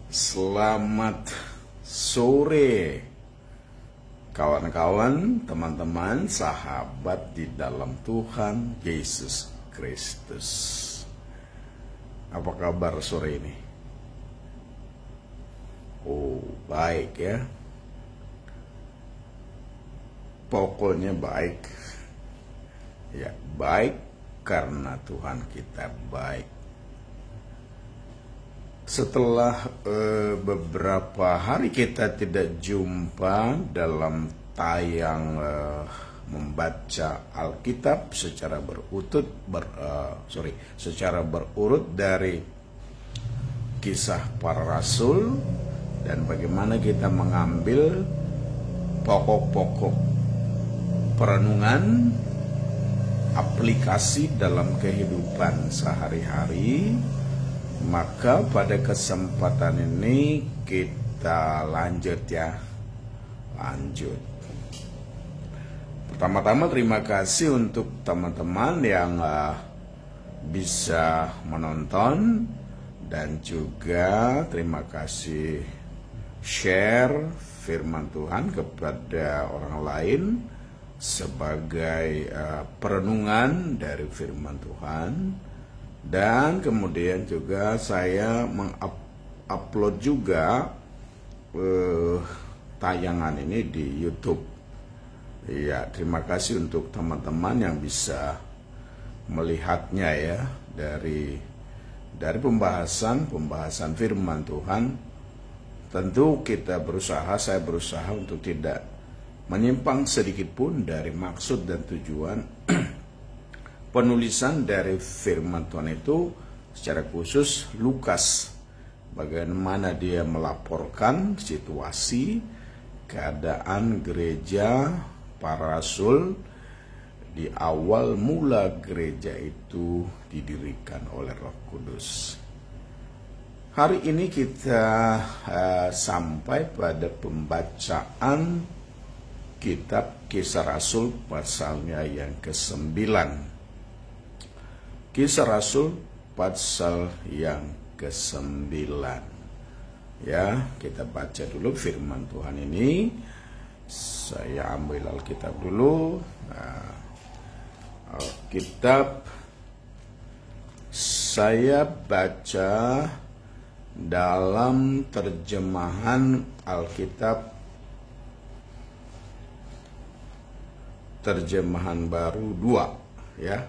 Selamat sore kawan-kawan, teman-teman, sahabat di dalam Tuhan Yesus Kristus. Apa kabar sore ini? Oh, baik ya. Pokoknya baik. Ya, baik karena Tuhan kita baik. Setelah beberapa hari kita tidak jumpa dalam tayang membaca Alkitab secara berurut dari kisah para rasul dan bagaimana kita mengambil pokok-pokok perenungan aplikasi dalam kehidupan sehari-hari. Maka pada kesempatan ini kita lanjut. Pertama-tama terima kasih untuk teman-teman yang bisa menonton, dan juga terima kasih share firman Tuhan kepada orang lain sebagai perenungan dari firman Tuhan. Dan kemudian juga saya mengupload juga tayangan ini di YouTube. Ya, terima kasih untuk teman-teman yang bisa melihatnya ya dari pembahasan firman Tuhan. Tentu saya berusaha untuk tidak menyimpang sedikit pun dari maksud dan tujuan penulisan dari firman Tuhan itu, secara khusus Lukas, bagaimana dia melaporkan situasi keadaan gereja para rasul di awal mula gereja itu didirikan oleh Roh Kudus. Hari ini kita sampai pada pembacaan kitab Kisah Rasul pasalnya yang ke-9. Kisah Rasul pasal yang ke-9. Ya, kita baca dulu firman Tuhan ini. Saya ambil Alkitab dulu. Alkitab saya baca dalam terjemahan Alkitab terjemahan baru 2 ya.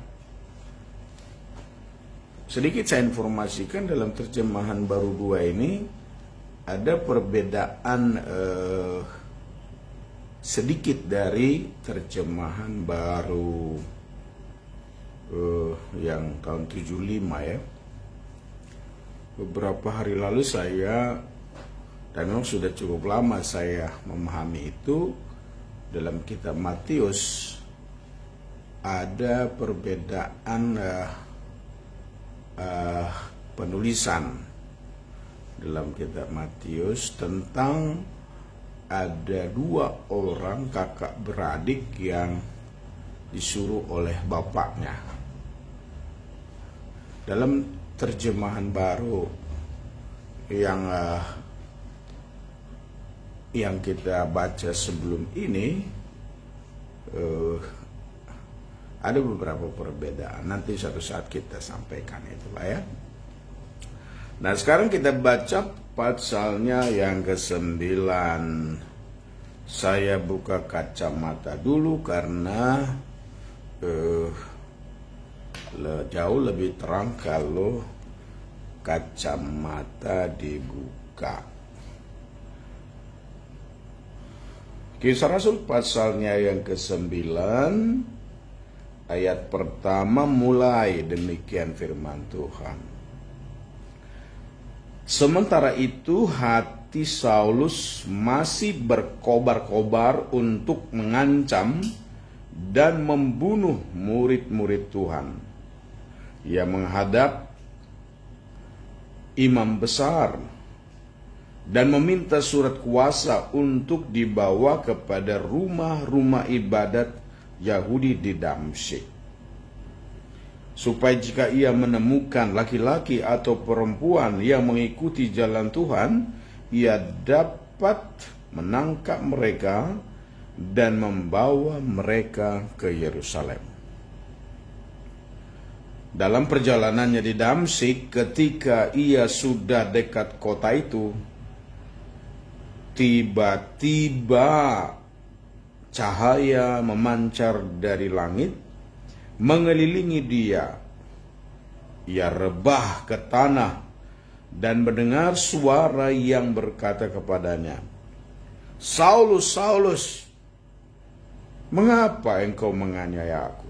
Sedikit saya informasikan, dalam terjemahan baru 2 ini ada perbedaan sedikit dari terjemahan baru yang tahun 75 ya. Beberapa hari lalu dan memang sudah cukup lama saya memahami itu, dalam kitab Matius ada perbedaan penulisan dalam kitab Matius tentang ada 2 orang kakak beradik yang disuruh oleh bapaknya. Dalam terjemahan baru yang kita baca sebelum ini ada beberapa perbedaan, nanti suatu saat kita sampaikan itulah ya. Nah, sekarang kita baca pasalnya yang ke-9. Saya buka kacamata dulu karena jauh lebih terang kalau kacamata dibuka. Kisah Rasul pasalnya yang ke-9 ayat pertama mulai demikian firman Tuhan. Sementara itu hati Saulus masih berkobar-kobar untuk mengancam dan membunuh murid-murid Tuhan. Ia menghadap imam besar dan meminta surat kuasa untuk dibawa kepada rumah-rumah ibadat Yahudi di Damsyik. supaya jika ia menemukan laki-laki atau perempuan yang mengikuti jalan Tuhan, ia dapat menangkap mereka dan membawa mereka ke Yerusalem. Dalam perjalanannya di Damsyik, ketika ia sudah dekat kota itu, tiba-tiba cahaya memancar dari langit mengelilingi dia. Ia rebah ke tanah dan mendengar suara yang berkata kepadanya, "Saulus, Saulus, mengapa engkau menganiaya aku?"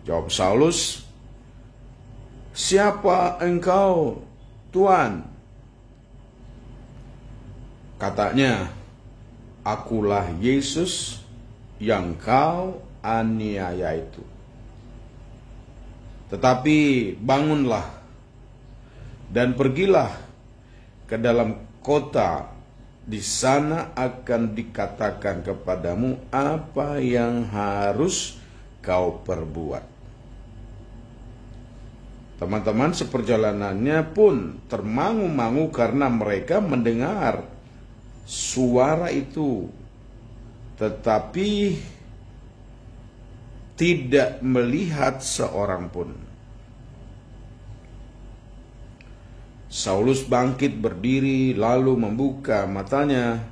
Jawab Saulus, "Siapa engkau, Tuan?" Katanya, "Akulah Yesus yang kau aniaya itu. Tetapi bangunlah dan pergilah ke dalam kota, di sana akan dikatakan kepadamu apa yang harus kau perbuat." Teman-teman seperjalanannya pun termangu-mangu karena mereka mendengar suara itu, tetapi tidak melihat seorang pun. Saulus bangkit berdiri lalu membuka matanya,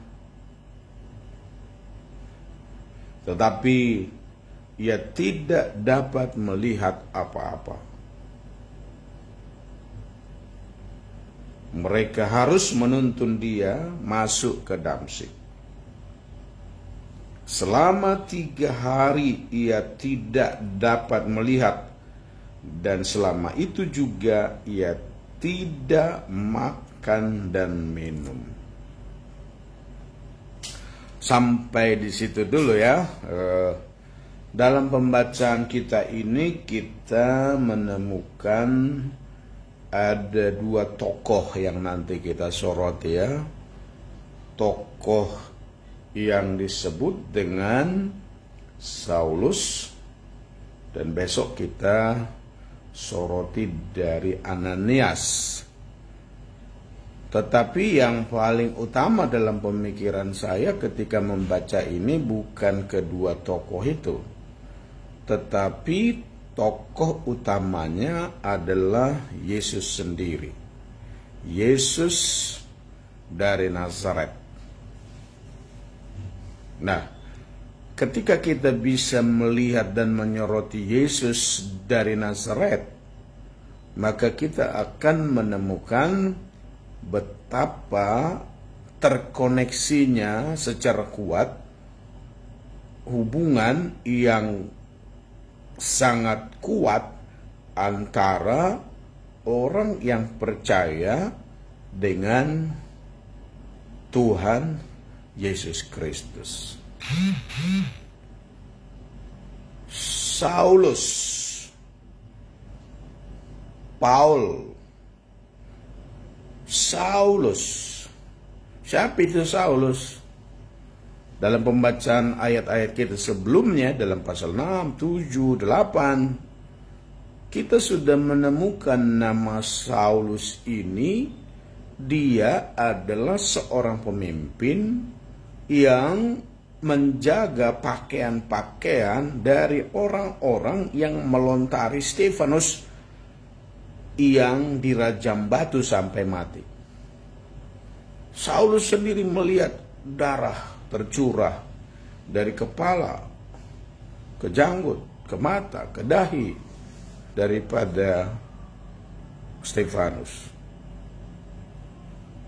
tetapi ia tidak dapat melihat apa-apa. Mereka harus menuntun dia masuk ke Damsyik. Selama 3 hari ia tidak dapat melihat, dan selama itu juga ia tidak makan dan minum. Sampai di situ dulu ya. Dalam pembacaan kita ini kita menemukan ada 2 tokoh yang nanti kita soroti ya. Tokoh yang disebut dengan Saulus, dan besok kita soroti dari Ananias. Tetapi yang paling utama dalam pemikiran saya ketika membaca ini bukan kedua tokoh itu, tetapi tokoh utamanya adalah Yesus sendiri. Yesus dari Nazaret. Nah, ketika kita bisa melihat dan menyoroti Yesus dari Nazaret, maka kita akan menemukan betapa terkoneksinya secara kuat hubungan yang sangat kuat antara orang yang percaya dengan Tuhan Yesus Kristus. Saulus, Paul, Saulus. Siapa itu Saulus? Dalam pembacaan ayat-ayat kita sebelumnya, dalam pasal 6, 7, 8, kita sudah menemukan nama Saulus ini. Dia adalah seorang pemimpin yang menjaga pakaian-pakaian dari orang-orang yang melontari Stefanus yang dirajam batu sampai mati. Saulus sendiri melihat darah tercurah dari kepala ke janggut, ke mata, ke dahi daripada Stefanus.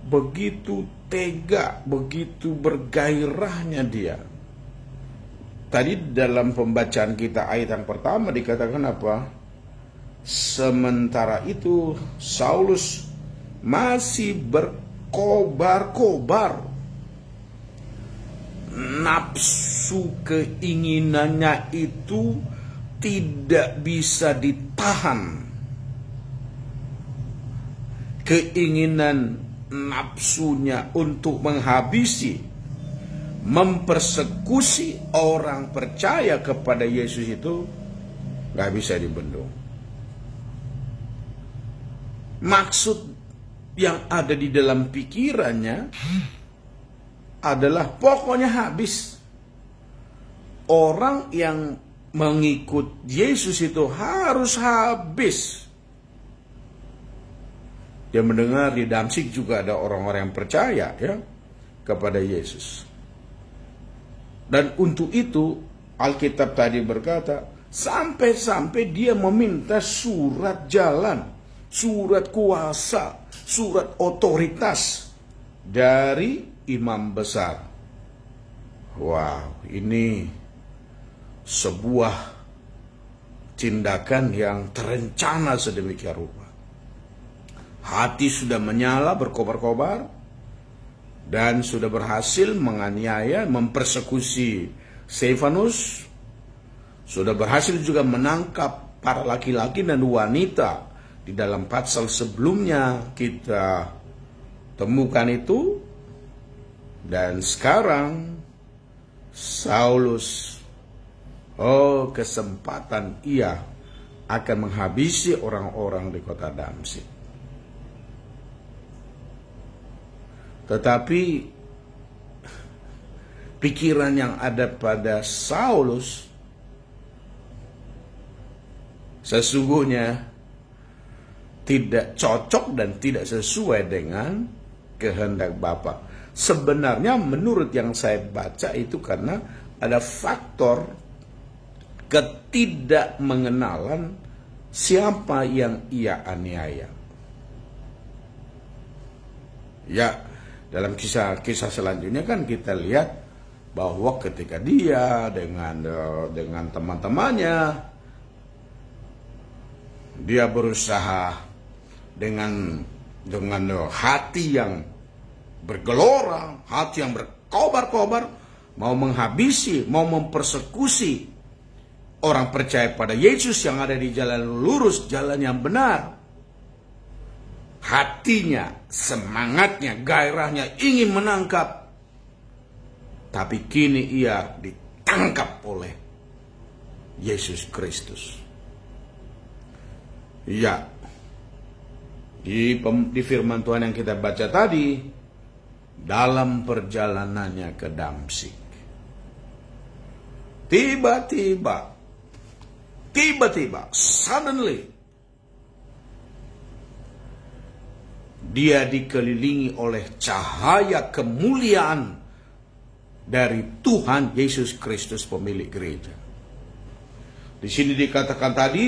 Begitu tega, begitu bergairahnya dia. Tadi dalam pembacaan kita ayat yang pertama dikatakan apa? Sementara itu Saulus masih berkobar-kobar. Nafsu keinginannya itu tidak bisa ditahan. Keinginan nafsunya untuk menghabisi, mempersekusi orang percaya kepada Yesus itu Nggak bisa dibendung. Maksud yang ada di dalam pikirannya adalah pokoknya habis. Orang yang mengikut Yesus itu harus habis. Dia mendengar di Damsyik juga ada orang-orang yang percaya ya kepada Yesus. Dan untuk itu Alkitab tadi berkata, sampai-sampai dia meminta surat jalan, surat kuasa, surat otoritas dari imam besar. Wow, ini sebuah tindakan yang terencana sedemikian rupa. Hati sudah menyala berkobar-kobar dan sudah berhasil menganiaya, mempersekusi Stefanus. Sudah berhasil juga menangkap para laki-laki dan wanita. Di dalam pasal sebelumnya kita temukan itu. Dan sekarang Saulus, kesempatan ia akan menghabisi orang-orang di kota Damsyik. Tetapi pikiran yang ada pada Saulus sesungguhnya tidak cocok dan tidak sesuai dengan kehendak Bapa. Sebenarnya menurut yang saya baca itu karena ada faktor ketidakmengenalan siapa yang ia aniaya. Ya, dalam kisah selanjutnya kan kita lihat bahwa ketika dia dengan teman-temannya, dia berusaha dengan hati yang bergelora, hati yang berkobar-kobar, mau menghabisi, mau mempersekusi orang percaya pada Yesus yang ada di jalan lurus, jalan yang benar. Hatinya, semangatnya, gairahnya ingin menangkap. Tapi kini ia ditangkap oleh Yesus Kristus. Ya, di firman Tuhan yang kita baca tadi, dalam perjalanannya ke Damsyik, tiba-tiba, suddenly, dia dikelilingi oleh cahaya kemuliaan dari Tuhan Yesus Kristus pemilik gereja. Di sini dikatakan tadi,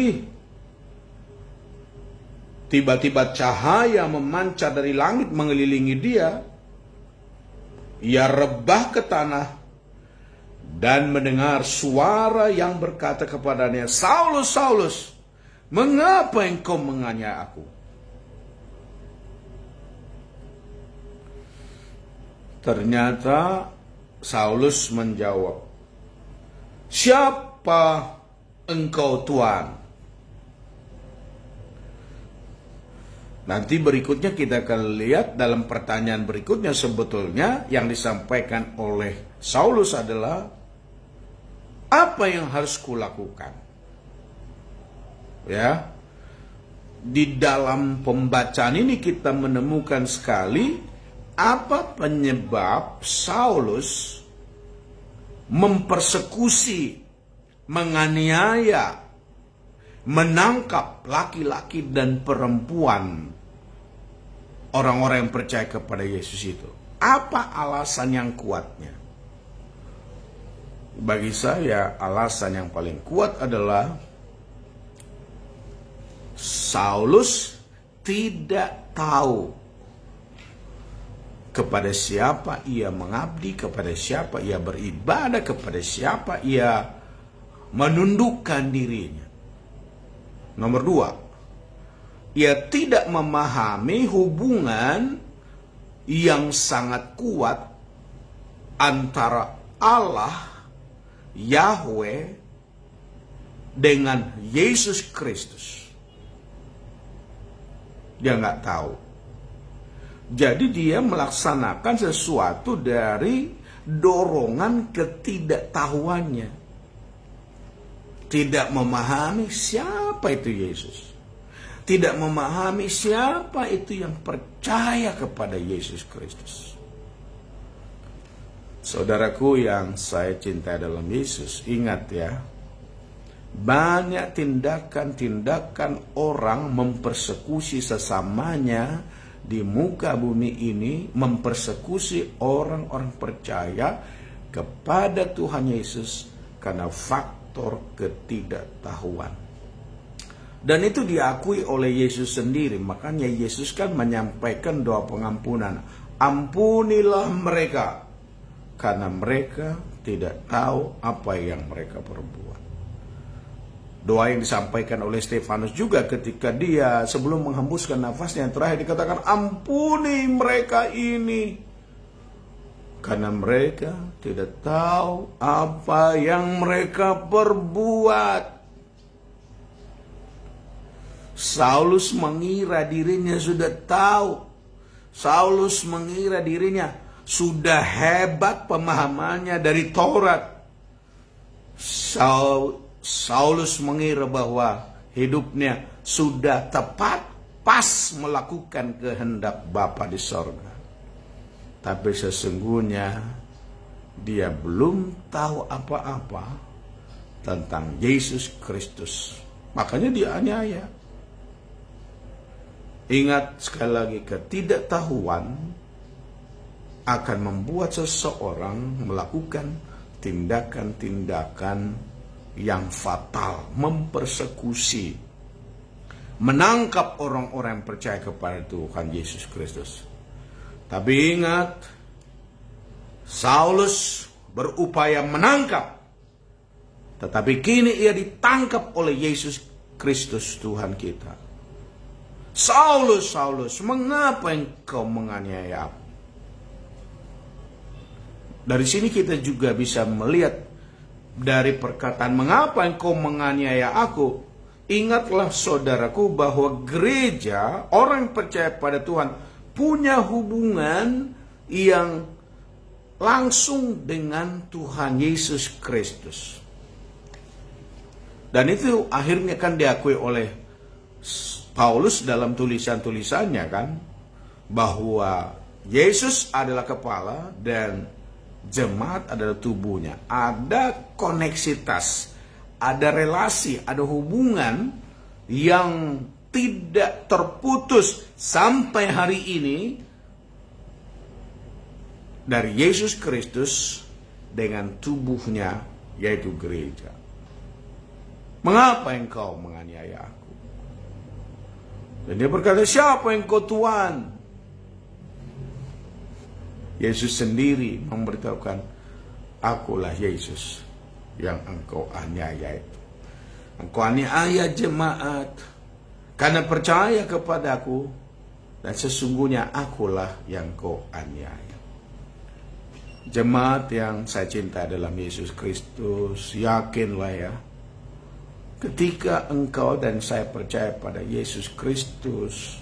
tiba-tiba cahaya memancar dari langit mengelilingi dia. Ia rebah ke tanah dan mendengar suara yang berkata kepadanya, "Saulus, Saulus, mengapa engkau menganiaya aku?" Ternyata Saulus menjawab, "Siapa engkau, Tuhan?" Nanti berikutnya kita akan lihat dalam pertanyaan berikutnya sebetulnya yang disampaikan oleh Saulus adalah, apa yang harus kulakukan? Ya, di dalam pembacaan ini kita menemukan sekali apa penyebab Saulus mempersekusi, menganiaya, menangkap laki-laki dan perempuan orang-orang yang percaya kepada Yesus itu. Apa alasan yang kuatnya? Bagi saya, alasan yang paling kuat adalah Saulus tidak tahu kepada siapa ia mengabdi, kepada siapa ia beribadah, kepada siapa ia menundukkan dirinya. Nomor 2, ia tidak memahami hubungan yang sangat kuat antara Allah, Yahweh, dengan Yesus Kristus. Dia nggak tahu. Jadi dia melaksanakan sesuatu dari dorongan ketidaktahuannya. tidak memahami siapa itu Yesus, tidak memahami siapa itu yang percaya kepada Yesus Kristus. Saudaraku yang saya cintai dalam Yesus, ingat ya, banyak tindakan-tindakan orang mempersekusi sesamanya di muka bumi ini, mempersekusi orang-orang percaya kepada Tuhan Yesus karena faktor ketidaktahuan. Dan itu diakui oleh Yesus sendiri. Makanya Yesus kan menyampaikan doa pengampunan. Ampunilah mereka, karena mereka tidak tahu apa yang mereka perbuat. Doa yang disampaikan oleh Stefanus juga ketika dia sebelum menghembuskan nafasnya yang terakhir dikatakan, ampuni mereka ini, karena mereka tidak tahu apa yang mereka perbuat. Saulus mengira dirinya sudah tahu. Saulus mengira dirinya sudah hebat pemahamannya dari Taurat. Saulus mengira bahwa hidupnya sudah tepat, pas melakukan kehendak Bapa di sorga. Tapi sesungguhnya dia belum tahu apa-apa tentang Yesus Kristus. Makanya dia aniaya. Ingat sekali lagi, ketidaktahuan akan membuat seseorang melakukan tindakan-tindakan yang fatal, mempersekusi, menangkap orang-orang yang percaya kepada Tuhan Yesus Kristus. Tapi ingat, Saulus berupaya menangkap, tetapi kini ia ditangkap oleh Yesus Kristus Tuhan kita. Saulus, Saulus, mengapa engkau menganiaya aku? Dari sini kita juga bisa melihat dari perkataan mengapa engkau menganiaya aku. Ingatlah saudaraku bahwa gereja, orang yang percaya pada Tuhan, punya hubungan yang langsung dengan Tuhan Yesus Kristus. Dan itu akhirnya kan diakui oleh Paulus dalam tulisan-tulisannya kan, bahwa Yesus adalah kepala dan jemaat adalah tubuhnya. Ada koneksitas, ada relasi, ada hubungan yang tidak terputus sampai hari ini dari Yesus Kristus dengan tubuhnya, yaitu gereja. Mengapa engkau menganiaya aku? Dan dia berkata, siapa engkau Tuhan? Yesus sendiri memberitahukan, akulah Yesus yang engkau aniaya itu. Engkau aniaya jemaat karena percaya kepadaku, dan sesungguhnya akulah yang kau aniaya. Jemaat yang saya cinta dalam Yesus Kristus, yakinlah ya, ketika engkau dan saya percaya pada Yesus Kristus,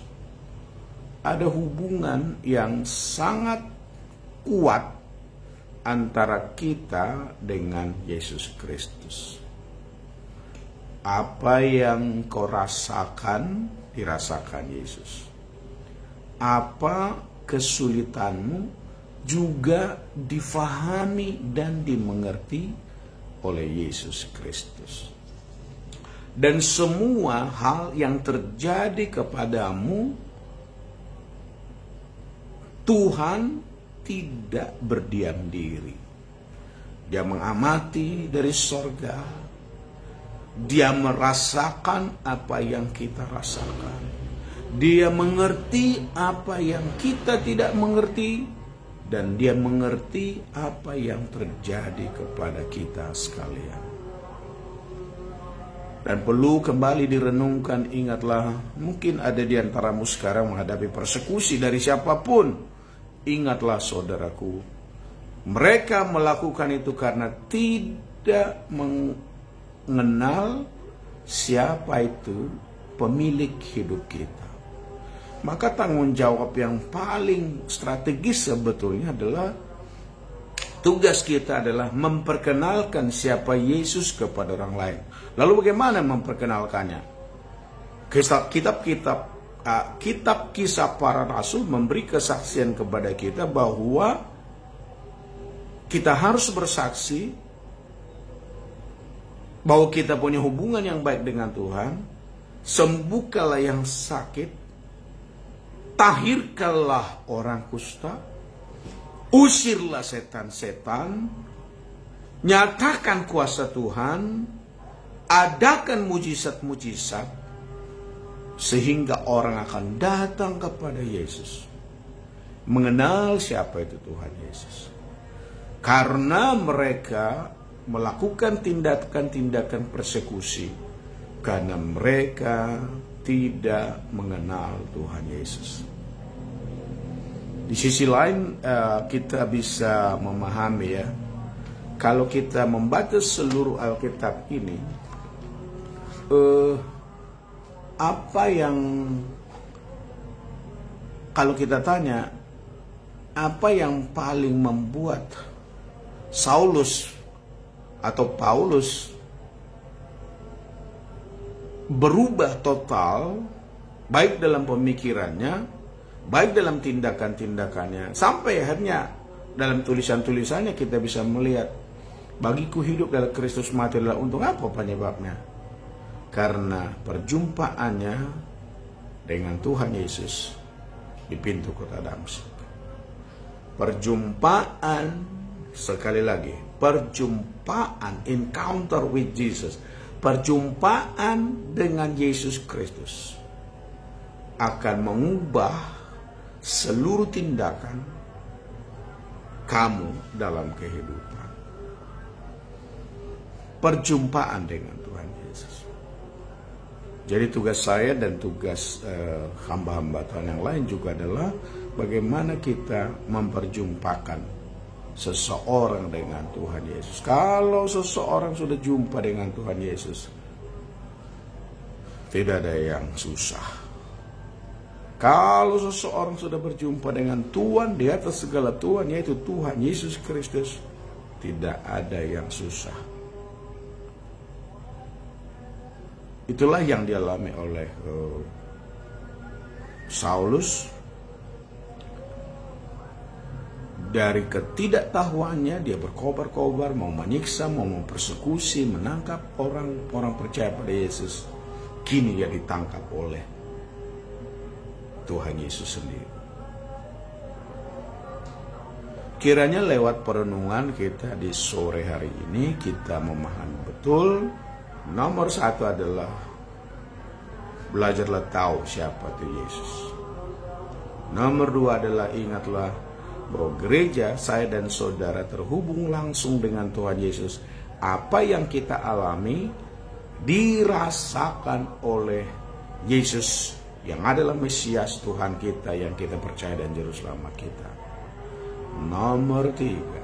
ada hubungan yang sangat kuat antara kita dengan Yesus Kristus. Apa yang kau rasakan, dirasakan Yesus. Apa kesulitanmu juga difahami dan dimengerti oleh Yesus Kristus. Dan semua hal yang terjadi kepadamu, Tuhan tidak berdiam diri. Dia mengamati dari sorga. Dia merasakan apa yang kita rasakan. Dia mengerti apa yang kita tidak mengerti. Dan dia mengerti apa yang terjadi kepada kita sekalian. Dan perlu kembali direnungkan, ingatlah, mungkin ada di antaramu sekarang menghadapi persekusi dari siapapun. Ingatlah saudaraku, mereka melakukan itu karena tidak mengenal siapa itu pemilik hidup kita. Maka tanggung jawab yang paling strategis sebetulnya adalah Tugas kita adalah memperkenalkan siapa Yesus kepada orang lain. Lalu bagaimana memperkenalkannya? Kitab Kisah Para Rasul memberi kesaksian kepada kita bahwa kita harus bersaksi bahwa kita punya hubungan yang baik dengan Tuhan. Sembuhkanlah yang sakit, tahirkanlah orang kusta, usirlah setan-setan, nyatakan kuasa Tuhan, adakan mujizat-mujizat, sehingga orang akan datang kepada Yesus, mengenal siapa itu Tuhan Yesus. Karena mereka melakukan tindakan-tindakan persekusi, karena mereka tidak mengenal Tuhan Yesus. Di sisi lain kita bisa memahami ya, kalau kita membaca seluruh Alkitab ini, apa yang, kalau kita tanya, apa yang paling membuat Saulus atau Paulus berubah total, baik dalam pemikirannya, baik dalam tindakan-tindakannya, sampai akhirnya dalam tulisan-tulisannya kita bisa melihat, bagiku hidup dalam Kristus, mati adalah untung. Apa penyebabnya? Karena perjumpaannya dengan Tuhan Yesus di pintu kota Damsyik. Perjumpaan, sekali lagi, perjumpaan, encounter with Jesus, perjumpaan dengan Yesus Kristus akan mengubah seluruh tindakan kamu dalam kehidupan. Perjumpaan dengan Tuhan Yesus. Jadi tugas saya dan tugas hamba-hamba Tuhan yang lain juga adalah bagaimana kita memperjumpakan seseorang dengan Tuhan Yesus. Kalau seseorang sudah jumpa dengan Tuhan Yesus, tidak ada yang susah. Kalau seseorang sudah berjumpa dengan Tuhan di atas segala Tuhan, yaitu Tuhan Yesus Kristus, tidak ada yang susah. Itulah yang dialami oleh Saulus. Dari ketidaktahuannya dia berkobar-kobar, mau menyiksa, mau mempersekusi, menangkap orang percaya pada Yesus. Kini dia ditangkap oleh Tuhan Yesus sendiri. Kiranya lewat perenungan kita di sore hari ini, kita memahami betul. Nomor satu adalah belajarlah tahu siapa itu Yesus. Nomor dua adalah ingatlah bahwa gereja, saya dan saudara terhubung langsung dengan Tuhan Yesus. Apa yang kita alami dirasakan oleh Yesus yang adalah Mesias Tuhan kita yang kita percaya dan Juru Selamat kita. Nomor tiga,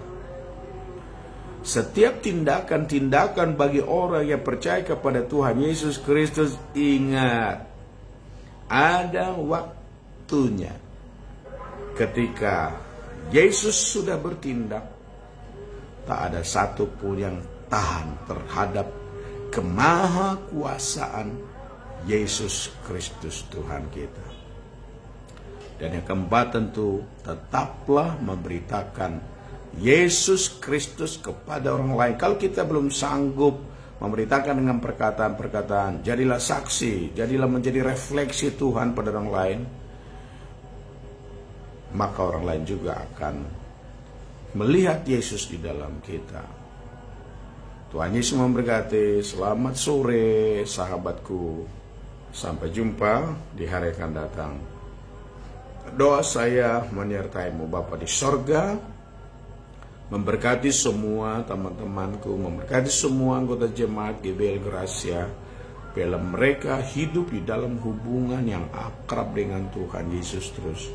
setiap tindakan-tindakan bagi orang yang percaya kepada Tuhan Yesus Kristus, ingat, ada waktunya. Ketika Yesus sudah bertindak, tak ada satupun yang tahan terhadap kemahakuasaan Yesus Kristus Tuhan kita. Dan yang keempat tentu, tetaplah memberitakan Yesus Kristus kepada orang lain. Kalau kita belum sanggup memberitakan dengan perkataan-perkataan, jadilah saksi, jadilah menjadi refleksi Tuhan pada orang lain, maka orang lain juga akan melihat Yesus di dalam kita. Tuhan Yesus memberkati. Selamat sore sahabatku. Sampai jumpa di hari akan datang. Doa saya menyertaimu Bapa di sorga, memberkati semua teman-temanku, memberkati semua anggota jemaat GBL Gracia, bila mereka hidup di dalam hubungan yang akrab dengan Tuhan Yesus terus.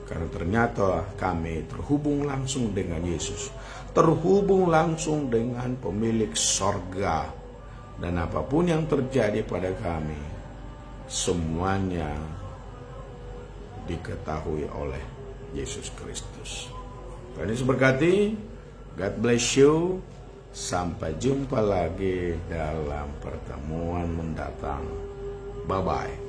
Karena ternyata kami terhubung langsung dengan Yesus, terhubung langsung dengan pemilik sorga. Dan apapun yang terjadi pada kami, semuanya diketahui oleh Yesus Kristus. Tuhan Yesus berkati. God bless you. Sampai jumpa lagi dalam pertemuan mendatang. Bye-bye.